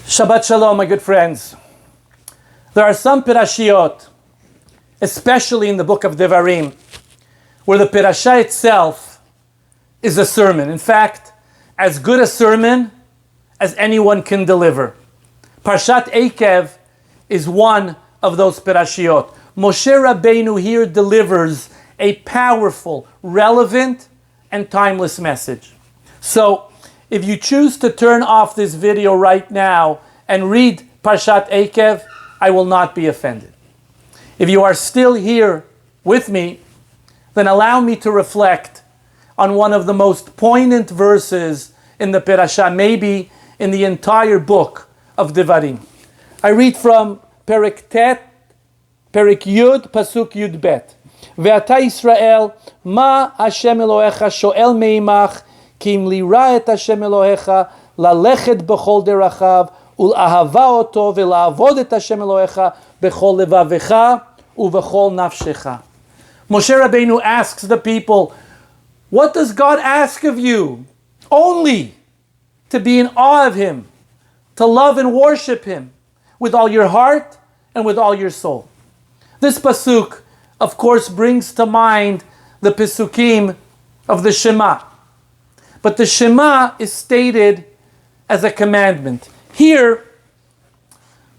Shabbat Shalom, my good friends. There are some Parashiot, especially in the book of Devarim, where the Parasha itself is a sermon. In fact, as good a sermon as anyone can deliver. Parshat Eikev is one of those Parashiot. Moshe Rabbenu here delivers a powerful, relevant, and timeless message. So, if you choose to turn off this video right now and read Parshat Eikev, I will not be offended. If you are still here with me, then allow me to reflect on one of the most poignant verses in the Parasha, maybe in the entire book of Devarim. I read from Perek Tet, Perek Yud, Pasuk Yud Bet. Ve'ata Yisrael, ma Hashem Elohecha shoel meimach, כי אם לירא את השם אלוהיך, ללכת בכל דרכיו, ולאהבה אותו, ולעבוד את השם אלוהיך, בכל לבבך, ובכל נפשך. Moshe Rabbenu asks the people, what does God ask of you? Only to be in awe of Him, to love and worship Him, with all your heart and with all your soul. This pasuk, of course, brings to mind the pasukim of the Shema. But the Shema is stated as a commandment. Here,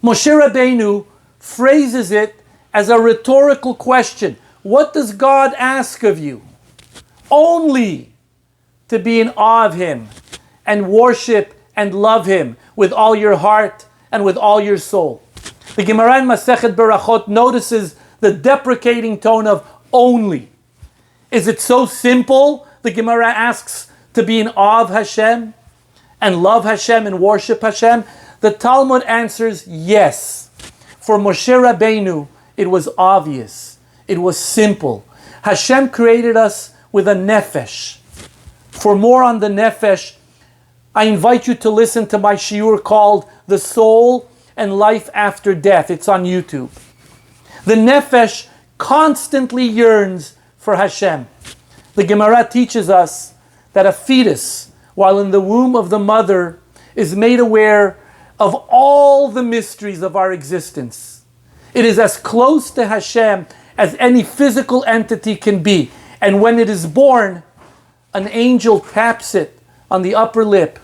Moshe Rabbenu phrases it as a rhetorical question. What does God ask of you? Only to be in awe of Him and worship and love Him with all your heart and with all your soul. The Gemara in Masechet Berachot notices the deprecating tone of only. Is it so simple? The Gemara asks, to be in awe of Hashem and love Hashem and worship Hashem? The Talmud answers yes. For Moshe Rabbenu, it was obvious. It was simple. Hashem created us with a nefesh. For more on the nefesh, I invite you to listen to my shiur called The Soul and Life After Death. It's on YouTube. The nefesh constantly yearns for Hashem. The Gemara teaches us that a fetus, while in the womb of the mother, is made aware of all the mysteries of our existence. It is as close to Hashem as any physical entity can be. And when it is born, an angel taps it on the upper lip,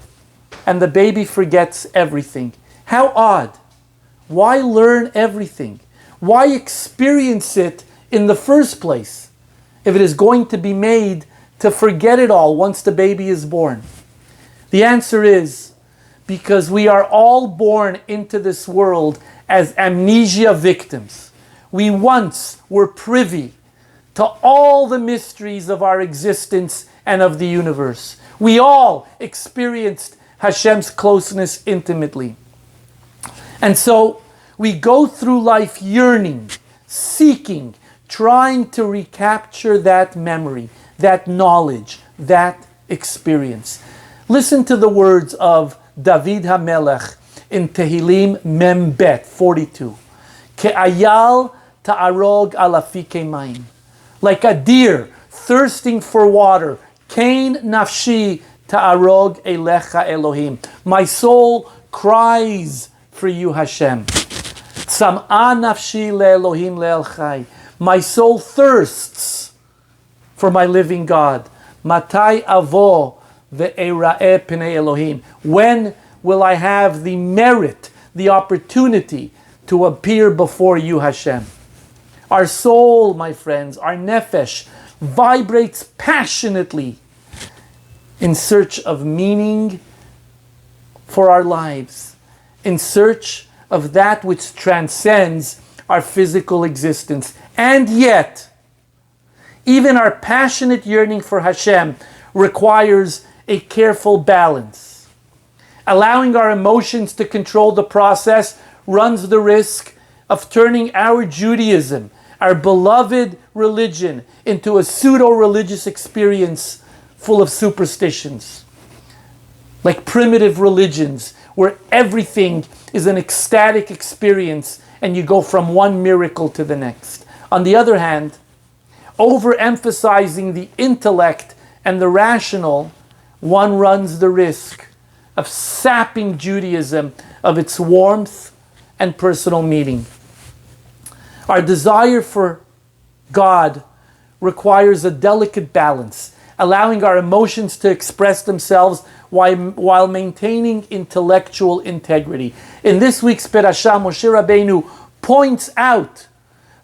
and the baby forgets everything. How odd. Why learn everything? Why experience it in the first place, if it is going to be made to forget it all once the baby is born? The answer is because we are all born into this world as amnesia victims. We once were privy to all the mysteries of our existence and of the universe. We all experienced Hashem's closeness intimately. And so we go through life yearning, seeking, trying to recapture that memory, that knowledge, that experience. Listen to the words of David HaMelech in Tehillim Mem Bet 42. Ke'ayal ta'arog al afike mayim. Like a deer thirsting for water. Kain nafshi ta'arog elecha Elohim. My soul cries for you, Hashem. Tzam'a nafshi le'elohim le'el chai. My soul thirsts for my living God. Matai avo ve'era'eh pnei Elohim. When will I have the merit, the opportunity to appear before you, Hashem? Our soul, my friends, our nefesh, vibrates passionately in search of meaning for our lives, in search of that which transcends our physical existence. And yet, even our passionate yearning for Hashem requires a careful balance. Allowing our emotions to control the process runs the risk of turning our Judaism, our beloved religion, into a pseudo-religious experience full of superstitions. Like primitive religions, where everything is an ecstatic experience and you go from one miracle to the next. On the other hand, overemphasizing the intellect and the rational, one runs the risk of sapping Judaism of its warmth and personal meaning. Our desire for God requires a delicate balance, allowing our emotions to express themselves while maintaining intellectual integrity. In this week's Parashah, Moshe Rabbenu points out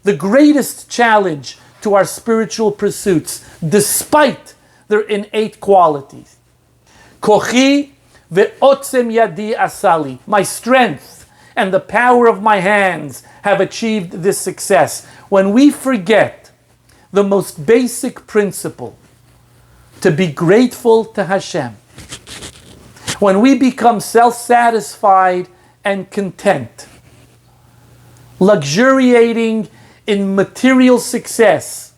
the greatest challenge to our spiritual pursuits, despite their innate qualities. Kochi ve'otzem yadi asali. My strength and the power of my hands have achieved this success. When we forget the most basic principle, to be grateful to Hashem, when we become self-satisfied and content, luxuriating in material success,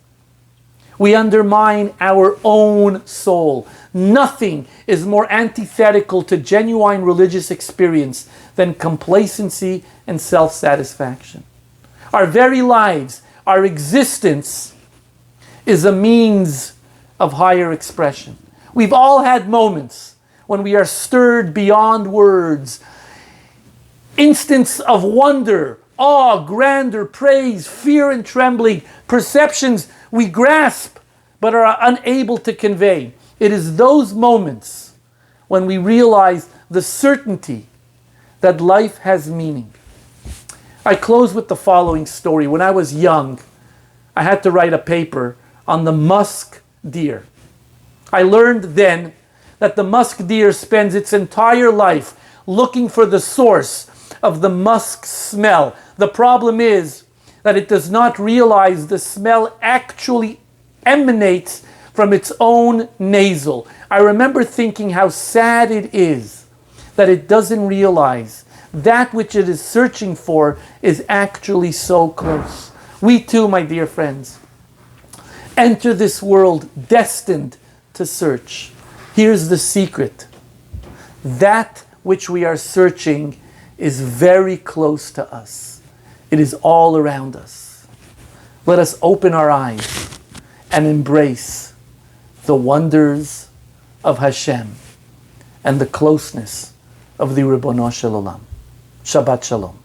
we undermine our own soul. Nothing is more antithetical to genuine religious experience than complacency and self-satisfaction. Our very lives, our existence, is a means of higher expression. We've all had moments when we are stirred beyond words, instants of wonder, awe, grandeur, praise, fear and trembling, perceptions we grasp but are unable to convey. It is those moments when we realize the certainty that life has meaning. I close with the following story. When I was young, I had to write a paper on the musk deer. I learned then that the musk deer spends its entire life looking for the source of the musk smell. The problem is that it does not realize the smell actually emanates from its own nasal. I remember thinking how sad it is that it doesn't realize that which it is searching for is actually so close. We too, my dear friends, enter this world destined to search. Here's the secret. That which we are searching is very close to us. It is all around us. Let us open our eyes and embrace the wonders of Hashem and the closeness of the Ribbono Shel Olam. Shabbat Shalom.